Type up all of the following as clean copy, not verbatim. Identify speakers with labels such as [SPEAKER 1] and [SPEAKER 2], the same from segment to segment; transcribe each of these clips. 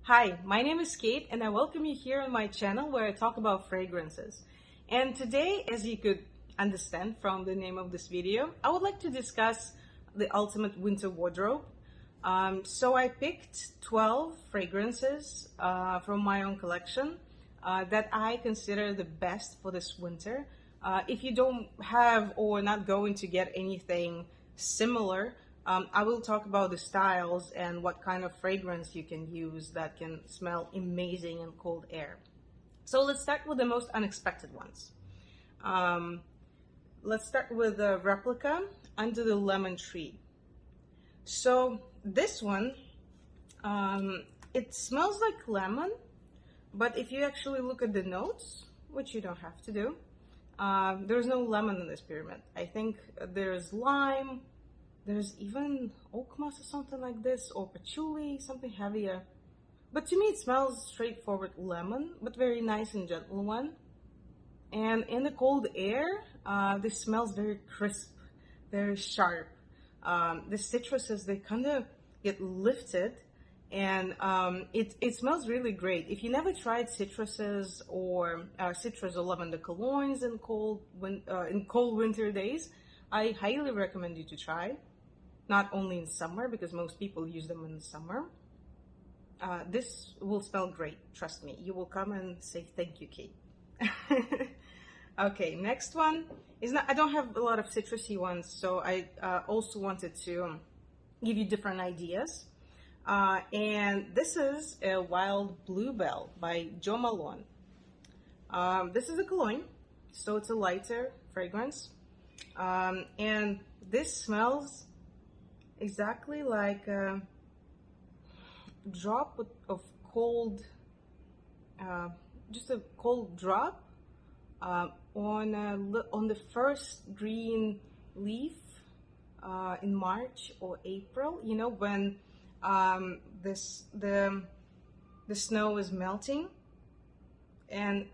[SPEAKER 1] Hi, my name is Kate and I welcome you here on my channel where I talk about fragrances. And today, as you could understand from the name of this video, I would like to discuss the ultimate winter wardrobe. So I picked 12 fragrances from my own collection that I consider the best for this winter. If you don't have or not going to get anything similar, I will talk about the styles and what kind of fragrance you can use that can smell amazing in cold air. So let's start with the most unexpected ones. Let's start with the Replica Under the Lemon Tree. So this one, it smells like lemon, but if you actually look at the notes, which you don't have to do, there's no lemon in this pyramid. I think there's lime, there's even oak moss or something like this, or patchouli, something heavier. But to me it smells straightforward lemon, but very nice and gentle one. And in the cold air, this smells very crisp, very sharp. The citruses, they kind of get lifted, and it smells really great. If you never tried citruses or citrus or lavender colognes in cold winter days, I highly recommend you to try. Not only in summer, because most people use them in the summer. This will smell great, trust me. You will come and say thank you, Kate. Okay, next one is not. I don't have a lot of citrusy ones, so I also wanted to give you different ideas. And this is a Wild Bluebell by Jo Malone. This is a cologne, so it's a lighter fragrance, and this smells exactly like a drop of cold, just a cold drop on the first green leaf in March or April. You know, when the snow is melting, and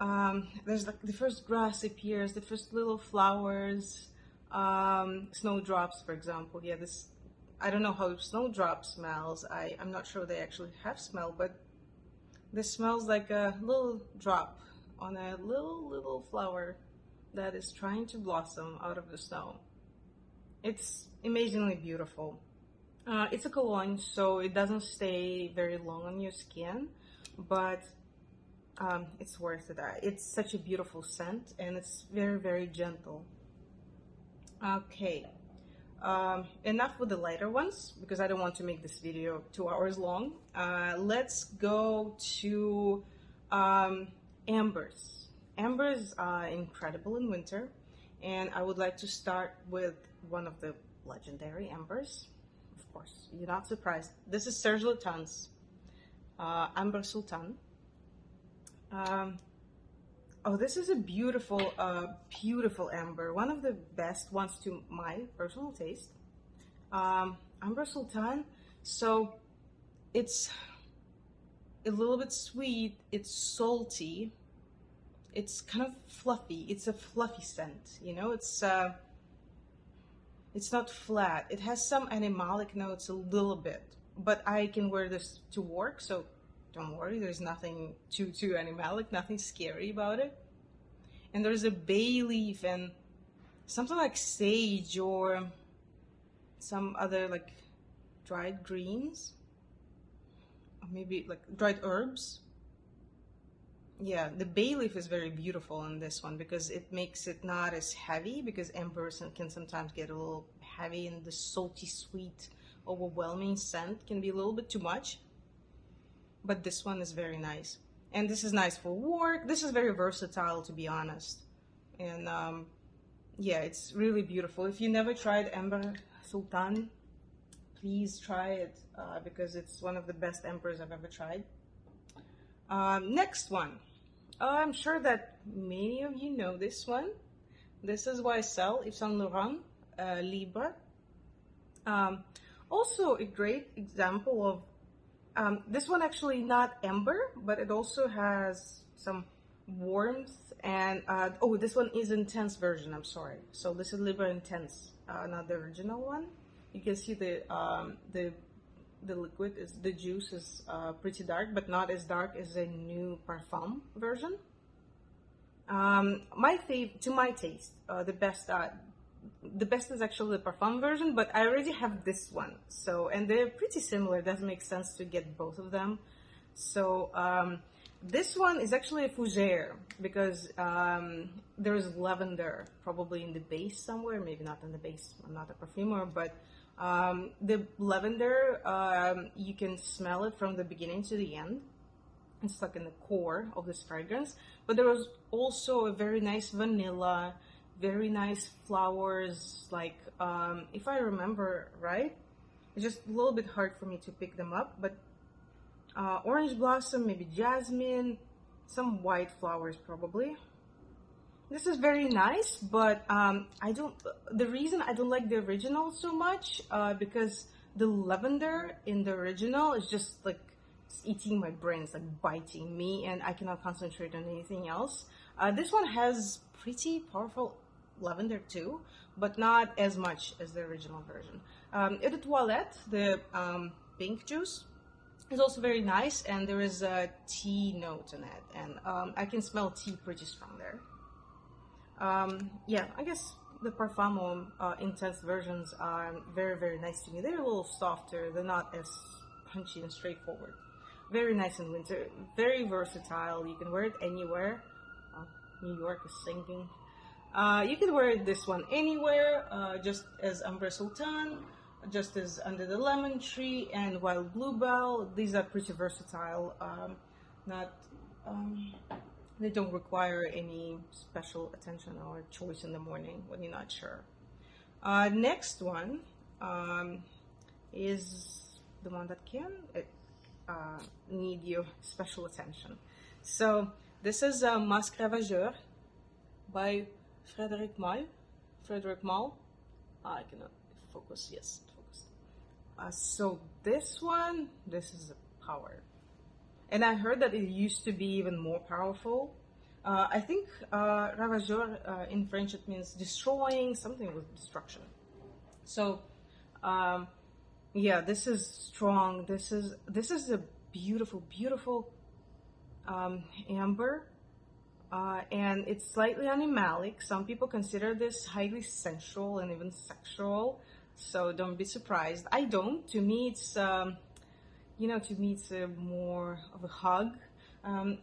[SPEAKER 1] there's like the first grass appears, the first little flowers, snowdrops, for example. Yeah, this. I don't know how snowdrop smells. I'm not sure they actually have smell, but this smells like a little drop on a little flower that is trying to blossom out of the snow. It's amazingly beautiful. It's a cologne, so it doesn't stay very long on your skin, but it's worth it. It's such a beautiful scent, and it's very, very gentle. Okay. Enough with the lighter ones, because I don't want to make this video 2 hours long. Let's go to ambers. Ambers are incredible in winter, and I would like to start with one of the legendary ambers. Of course, you're not surprised. This is Serge Lutens, Ambre Sultan. Oh, this is a beautiful, beautiful amber. One of the best ones to my personal taste. Ambre Sultan. So it's a little bit sweet. It's salty. It's kind of fluffy. It's a fluffy scent. You know, it's not flat. It has some animalic notes a little bit, but I can wear this to work, so don't worry, there's nothing too animalic, nothing scary about it. And there's a bay leaf and something like sage or some other like dried greens, or maybe like dried herbs. Yeah, the bay leaf is very beautiful in this one because it makes it not as heavy, because ambers can sometimes get a little heavy, and the salty, sweet, overwhelming scent can be a little bit too much. But this one is very nice, and this is nice for work. This is very versatile, to be honest. And yeah, it's really beautiful. If you never tried Ambre Sultan, please try it, because it's one of the best ambers I've ever tried. Next one, I'm sure that many of you know this one. This is YSL Yves Saint Laurent, Libre. Also a great example of this one, actually not amber, but it also has some warmth, and oh, this one is intense version, I'm sorry. So this is Libre Intense, not the original one. You can see the the liquid is, the juice is pretty dark, but not as dark as a new Perfume version. To my taste, the best is actually the Perfume version, but I already have this one. So, and they're pretty similar. It doesn't make sense to get both of them. So, this one is actually a fougere because there's lavender probably in the base somewhere. Maybe not in the base. I'm not a perfumer, but the lavender, you can smell it from the beginning to the end. It's like in the core of this fragrance. But there was also a very nice vanilla, very nice flowers. Like, if I remember right, it's just a little bit hard for me to pick them up, but orange blossom, maybe jasmine, some white flowers probably. This is very nice, but the reason I don't like the original so much, because the lavender in the original is just like eating my brain, it's like biting me, and I cannot concentrate on anything else. This one has pretty powerful lavender too, but not as much as the original version. Eau de Toilette, the pink juice, is also very nice, and there is a tea note in it, and I can smell tea pretty strong there. Yeah, I guess the Parfum intense versions are very, very nice to me. They're a little softer, they're not as punchy and straightforward. Very nice in winter, very versatile. You can wear it anywhere. New York is sinking. You can wear this one anywhere, just as Ambre Sultan, just as Under the Lemon Tree, and Wild Bluebell. These are pretty versatile. They don't require any special attention or choice in the morning when you're not sure. Next one is the one that can need your special attention. So this is Musc Ravageur by Frederic Malle. I cannot focus. Yes, focus. So this is a power. And I heard that it used to be even more powerful. I think Ravageur in French it means destroying, something with destruction. So yeah, this is strong. This is a beautiful, beautiful amber, and it's slightly animalic. Some people consider this highly sensual and even sexual. So don't be surprised. I don't. To me, it's it's more of a hug.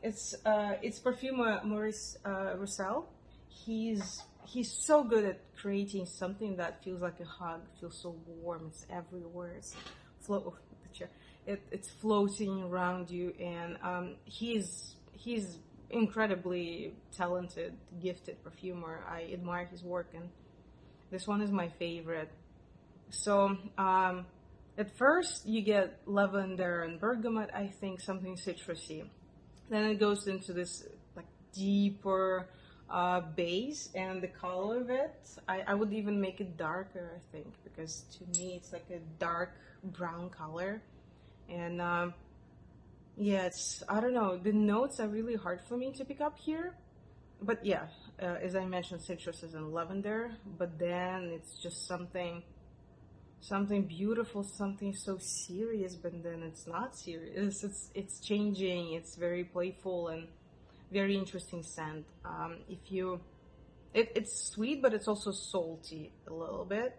[SPEAKER 1] It's perfumer Maurice Roussel. He's so good at creating something that feels like a hug, feels so warm. It's everywhere. It's floating around you, and he's incredibly talented, gifted perfumer. I admire his work, and this one is my favorite. So at first you get lavender and bergamot, I think, something citrusy. Then it goes into this like deeper base, and the color of it, I would even make it darker, I think, because to me it's like a dark brown color. And yeah, I don't know, the notes are really hard for me to pick up here. But yeah, as I mentioned, citruses and lavender, but then it's just something beautiful, something so serious, but then it's not serious. It's changing. It's very playful and very interesting scent. It's sweet, but it's also salty a little bit.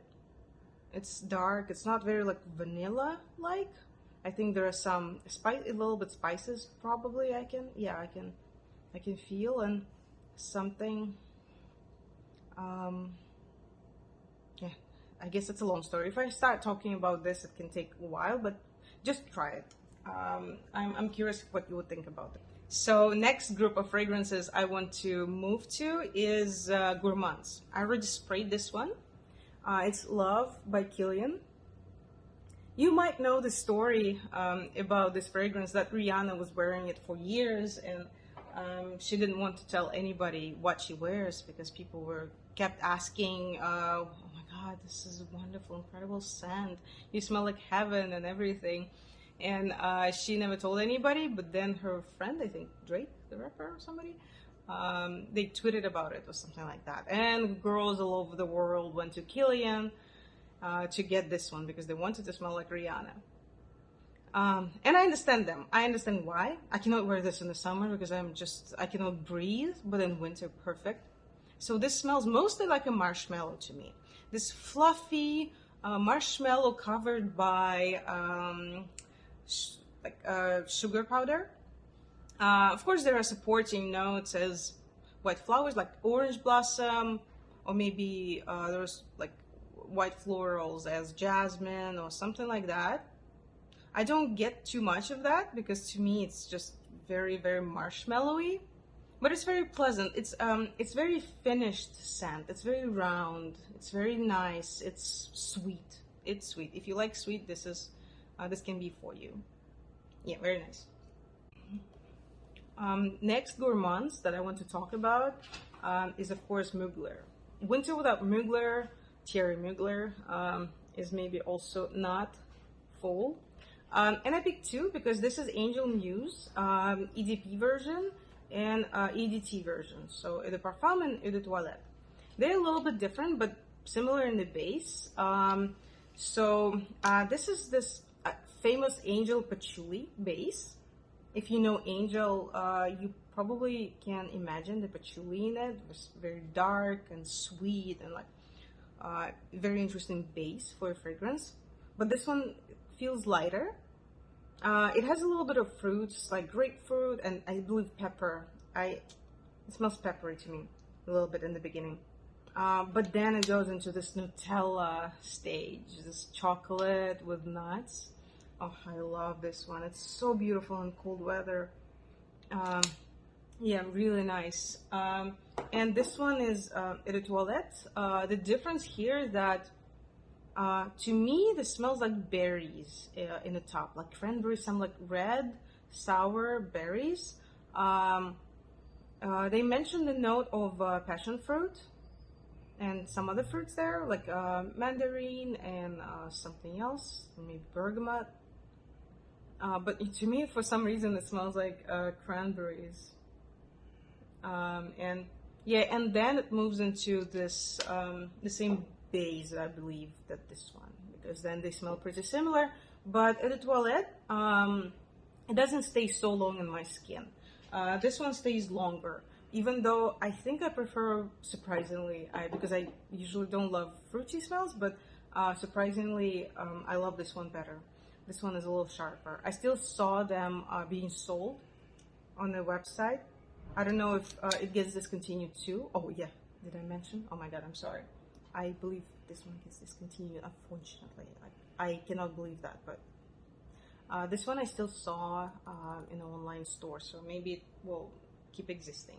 [SPEAKER 1] It's dark. It's not very like vanilla like. I think there are some a little bit spices probably. I can feel, and something. Yeah. I guess it's a long story. If I start talking about this, it can take a while, but just try it. I'm curious what you would think about it. So next group of fragrances I want to move to is gourmands. I already sprayed this one. It's Love by Kilian. You might know the story about this fragrance, that Rihanna was wearing it for years, and she didn't want to tell anybody what she wears because people kept asking, oh my God, this is a wonderful, incredible scent. You smell like heaven and everything. And she never told anybody, but then her friend, I think Drake, the rapper or somebody, they tweeted about it or something like that. And girls all over the world went to Kilian to get this one because they wanted to smell like Rihanna. And I understand them. I understand why. I cannot wear this in the summer because I cannot breathe, but in winter, perfect. So this smells mostly like a marshmallow to me. This fluffy marshmallow covered by sugar powder. Of course, there are supporting notes as white flowers like orange blossom, or maybe there's like white florals as jasmine or something like that. I don't get too much of that because to me it's just very, very marshmallowy, but it's very pleasant. It's very finished scent. It's very round. It's very nice. It's sweet. It's sweet. If you like sweet, this can be for you. Yeah, very nice. Next gourmands that I want to talk about is of course Mugler. Winter without Mugler, Thierry Mugler, is maybe also not full. And I picked two because this is Angel Muse EDP version and EDT version. So Eau de Parfum and Eau de Toilette. They're a little bit different, but similar in the base. This is this famous Angel Patchouli base. If you know Angel, you probably can imagine the patchouli in it. It was very dark and sweet and like very interesting base for a fragrance. But this one feels lighter. It has a little bit of fruits like grapefruit and I believe pepper. It smells peppery to me a little bit in the beginning. But then it goes into this Nutella stage, this chocolate with nuts. Oh, I love this one. It's so beautiful in cold weather. Yeah, really nice. And this one is Eau de Toilette. The difference here is that to me, this smells like berries in the top, like cranberry, some like red, sour berries. They mentioned the note of passion fruit and some other fruits there, like mandarin and something else, maybe bergamot. But to me, for some reason, it smells like cranberries. And yeah, and then it moves into this the same base, I believe, that this one, because then they smell pretty similar. But Eau de Toilette, it doesn't stay so long in my skin. This one stays longer, even though I think I prefer, surprisingly, because I usually don't love fruity smells, but surprisingly, I love this one better. This one is a little sharper. I still saw them being sold on the website. I don't know if it gets discontinued too. Oh yeah, did I mention? Oh my god, I'm sorry. I believe this one gets discontinued, unfortunately. I cannot believe that, but this one I still saw in an online store, so maybe it will keep existing.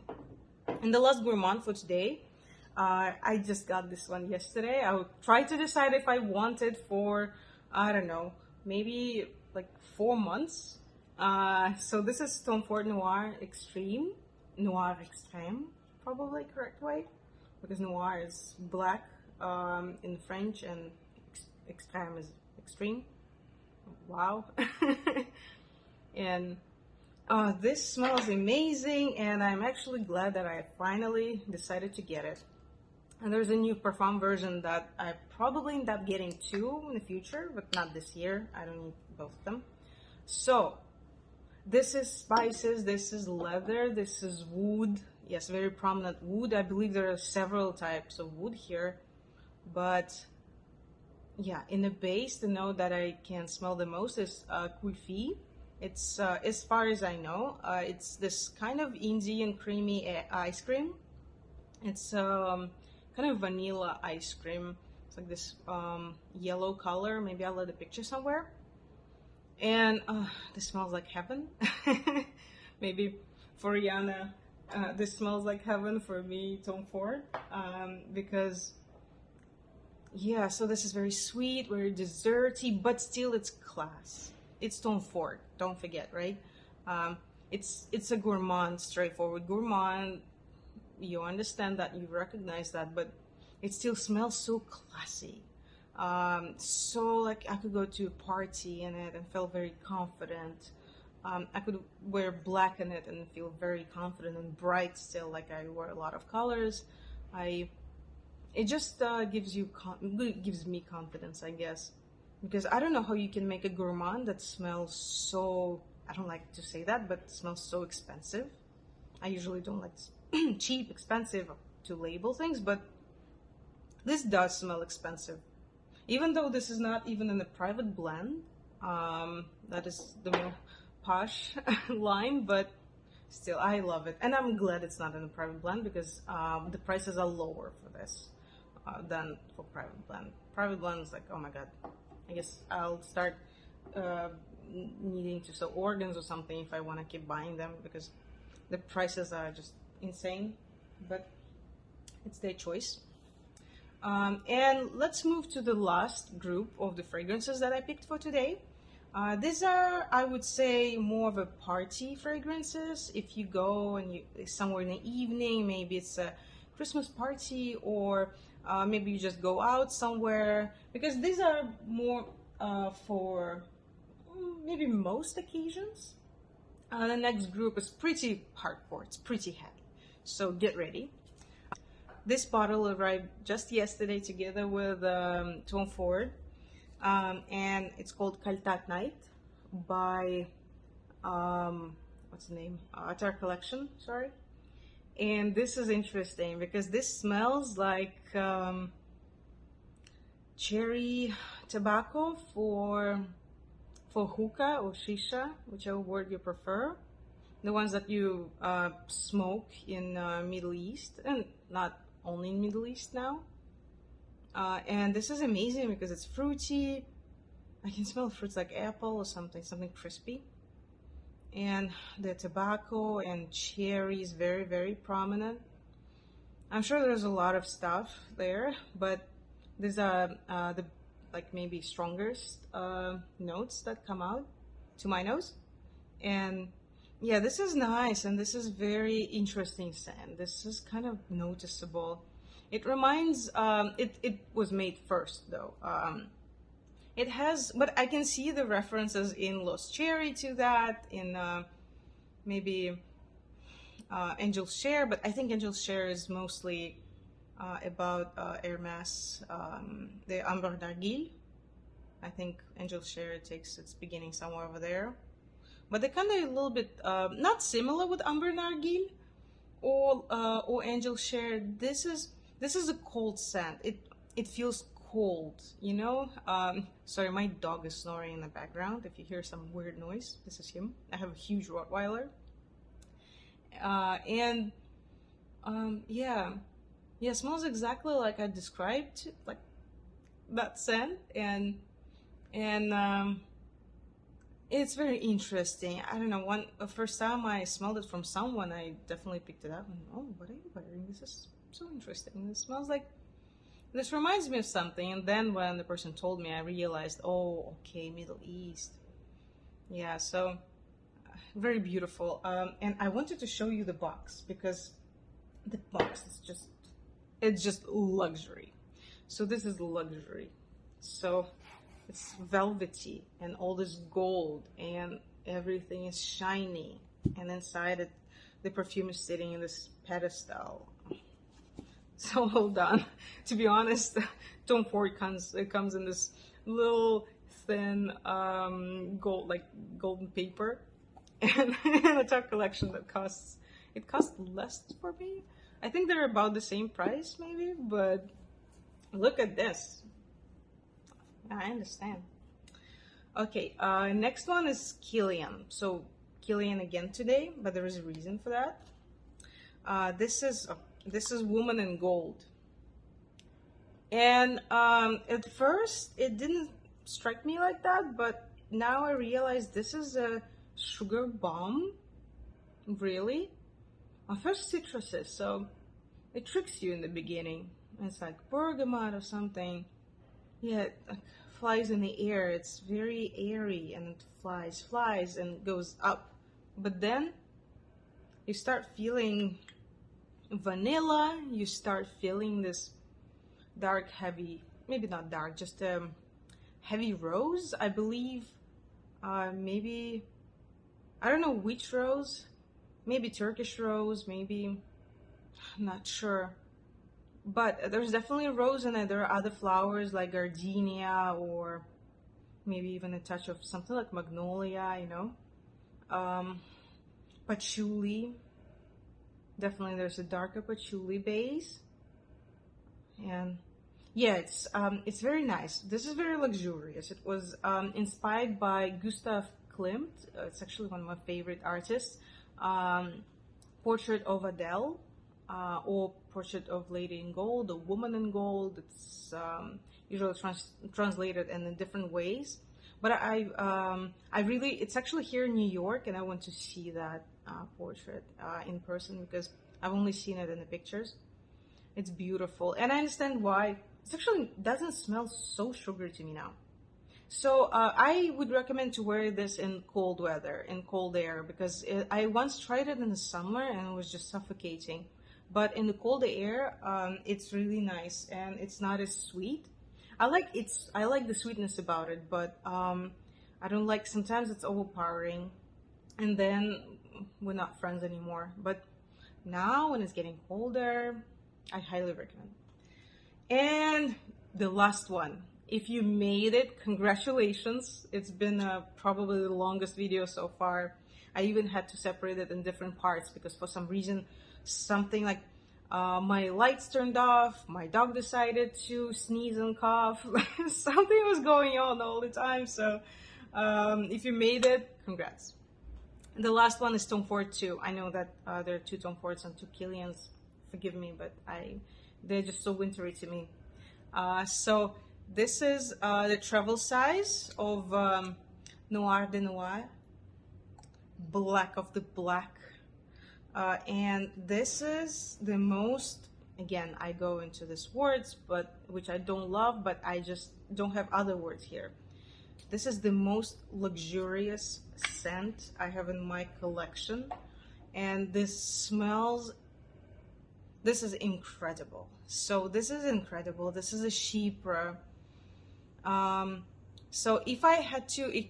[SPEAKER 1] And the last gourmand for today, I just got this one yesterday. I tried to decide if I wanted for, I don't know, maybe like 4 months. So this is Tom Ford Noir Extreme. Noir Extreme, probably correct way, because Noir is black in French and Extreme is extreme. Wow. And this smells amazing, and I'm actually glad that I finally decided to get it. And there's a new Perfume version that I probably end up getting too in the future, but not this year. I don't need both of them. So, this is spices, this is leather, this is wood. Yes, very prominent wood. I believe there are several types of wood here. But, yeah, in the base, the note that I can smell the most is kulfi. It's, as far as I know, it's this kind of Indian creamy ice cream. It's kind of vanilla ice cream. It's like this yellow color. Maybe I'll let a picture somewhere. And this smells like heaven. Maybe for Rihanna, this smells like heaven. For me, Tom Ford, because yeah. So this is very sweet, very desserty, but still it's class. It's Tom Ford. Don't forget, right? It's a gourmand, straightforward gourmand. You understand that, you recognize that, but it still smells so classy. So like I could go to a party in it and feel very confident. I could wear black in it and feel very confident and bright still, like I wear a lot of colors. It just gives me confidence, I guess. because I don't know how you can make a gourmand that smells so, I don't like to say that, but smells so expensive. I usually don't like cheap, expensive to label things, but this does smell expensive. Even though this is not even in a private blend, that is the more posh line, but still, I love it. And I'm glad it's not in a private blend because the prices are lower for this than for private blend. Private blend is like, oh my god, I guess I'll start needing to sell organs or something if I want to keep buying them because the prices are just insane, but it's their choice. And let's move to the last group of the fragrances that I picked for today. These are, I would say, more of a party fragrances. If you go and you somewhere in the evening, maybe it's a Christmas party, or maybe you just go out somewhere, because these are more for maybe most occasions. The next group is pretty hardcore, it's pretty heavy, so get ready. This bottle arrived just yesterday together with Tom Ford, and it's called Khaltat Night by, what's the name? Attar collection, sorry. And this is interesting because this smells like cherry tobacco for hookah or shisha, whichever word you prefer. The ones that you smoke in Middle East, and not only in Middle East now. And this is amazing because it's fruity. I can smell fruits like apple or something crispy. And the tobacco and cherry is very, very prominent. I'm sure there's a lot of stuff there, but these are the like maybe strongest notes that come out to my nose. And yeah, this is nice, and this is very interesting scent. This is kind of noticeable. It reminds, it was made first though. It has, but I can see the references in Lost Cherry to that, in maybe Angel's Share, but I think Angel's Share is mostly about Hermes, the Ambre Narguil. I think Angel's Share takes its beginning somewhere over there. But they're kind of a little bit not similar with Ambre Narguil or Angel Share. This is a cold scent. It feels cold, you know. Sorry, my dog is snoring in the background. If you hear some weird noise, this is him. I have a huge Rottweiler, and yeah, it smells exactly like I described, like that scent, and it's very interesting. I don't know. The first time I smelled it from someone, I definitely picked it up and, oh, what are you wearing? This is so interesting. It smells like, this reminds me of something. And then when the person told me, I realized, oh, okay, Middle East. Yeah, so very beautiful. And I wanted to show you the box because the box is it's just luxury. So this is luxury. So it's velvety and all this gold and everything is shiny, and inside it the perfume is sitting in this pedestal. So well done. To be honest, Tom Ford comes in this little thin golden paper, and a top collection that costs less for me. I think they're about the same price maybe, but look at this. I understand. Okay, next one is Kilian. So Kilian again today, but there is a reason for that. This is Woman in Gold. And at first it didn't strike me like that, but now I realize this is a sugar bomb. Really? First citruses, so it tricks you in the beginning. It's like bergamot or something. Yeah, it flies in the air. It's very airy and it flies and goes up. But then you start feeling vanilla. You start feeling this dark, heavy, maybe not dark, just heavy rose, I believe. Maybe, I don't know which rose. Maybe Turkish rose, maybe, I'm not sure. But there's definitely a rose in it. There are other flowers like gardenia or maybe even a touch of something like magnolia, you know. Patchouli. Definitely there's a darker patchouli base. And yeah, it's very nice. This is very luxurious. It was inspired by Gustav Klimt. It's actually one of my favorite artists. Portrait of Adele, or Portrait of Lady in Gold, or Woman in Gold. It's usually translated in different ways. But I really, it's actually here in New York, and I want to see that portrait in person because I've only seen it in the pictures. It's beautiful, and I understand why. It actually doesn't smell so sugary to me now. So I would recommend to wear this in cold weather, in cold air, because I once tried it in the summer and it was just suffocating. But in the cold air, it's really nice and it's not as sweet. I like the sweetness about it, but I don't like, sometimes it's overpowering, and then we're not friends anymore. But now when it's getting colder, I highly recommend. And the last one. If you made it, congratulations. It's been probably the longest video so far. I even had to separate it in different parts because for some reason, something like my lights turned off, my dog decided to sneeze and cough. Something was going on all the time. So if you made it, congrats. And the last one is Tom Ford 2. I know that there are 2 Tom Fords and 2 Kilians. Forgive me, but they're just so wintry to me. So this is the travel size of Noir de Noir, black of the black. And this is the most, again, I go into these words, but which I don't love, but I just don't have other words here. This is the most luxurious scent I have in my collection. And this smells, this is incredible. So this is incredible. This is a Chypre. So if I had to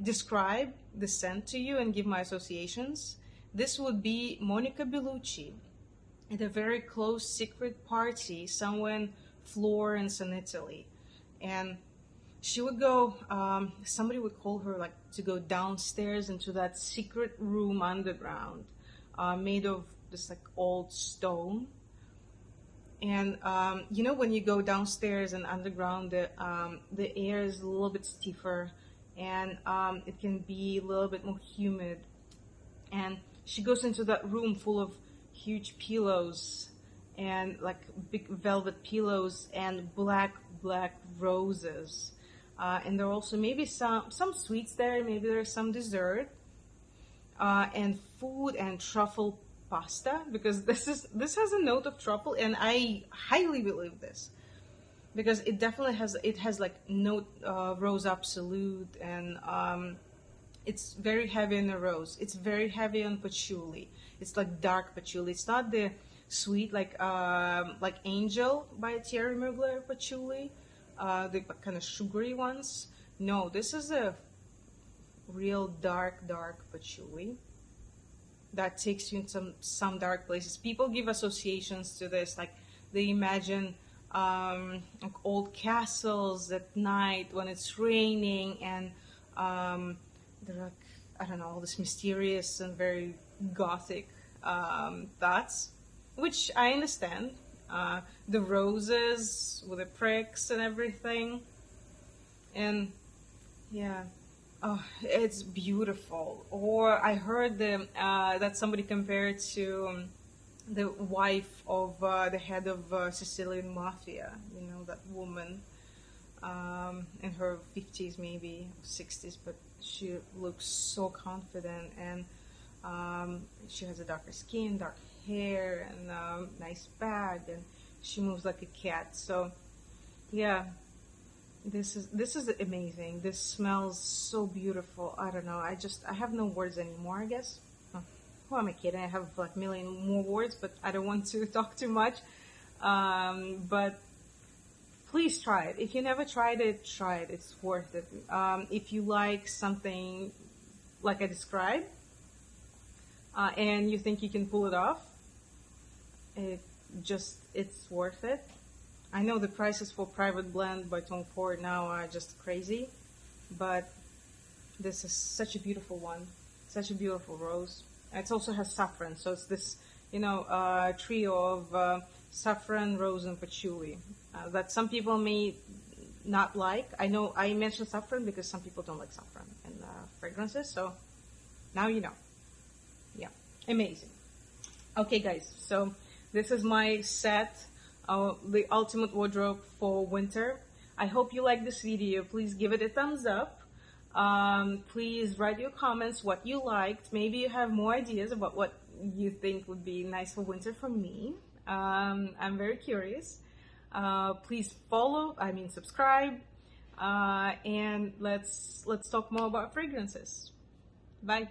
[SPEAKER 1] describe the scent to you and give my associations, this would be Monica Bellucci at a very close secret party somewhere in Florence in Italy. And she would go, somebody would call her like to go downstairs into that secret room underground, made of this like old stone. And you know, when you go downstairs and underground, the air is a little bit stiffer, and it can be a little bit more humid. And she goes into that room full of huge pillows, and like big velvet pillows, and black roses. And there are also maybe some sweets there, maybe there's some dessert, and food and truffle pasta, because this has a note of truffle, and I highly believe this because it definitely has like note rose absolute, and it's very heavy on the rose. It's very heavy on patchouli. It's like dark patchouli. It's not the sweet like Angel by Thierry Mugler patchouli, the kind of sugary ones. No, this is a real dark patchouli that takes you into some dark places. People give associations to this, like they imagine like old castles at night when it's raining, and they're like, I don't know, all this mysterious and very gothic thoughts, which I understand. The roses with the pricks and everything, and yeah. Oh, it's beautiful. Or I heard that somebody compared to the wife of the head of Sicilian mafia. You know, that woman in her 50s, maybe 60s, but she looks so confident, and she has a darker skin, dark hair, and nice bag, and she moves like a cat. So, yeah. This is amazing. This smells so beautiful. I don't know. I have no words anymore, I guess. Who am I kidding? I have like a million more words, but I don't want to talk too much. But please try it. If you never tried it, try it. It's worth it. If you like something like I described, and you think you can pull it off, it's worth it. I know the prices for Private Blend by Tom Ford now are just crazy. but this is such a beautiful one, such a beautiful rose. It also has saffron, so it's this, you know, trio of saffron, rose, and patchouli that some people may not like. I know I mentioned saffron because some people don't like saffron in fragrances, so now you know. Yeah, amazing. Okay, guys, so this is my set, the ultimate wardrobe for winter. I hope you like this video. Please give it a thumbs up. Please write your comments what you liked. Maybe you have more ideas about what you think would be nice for winter from me. I'm very curious. Please subscribe, and let's talk more about fragrances. Bye.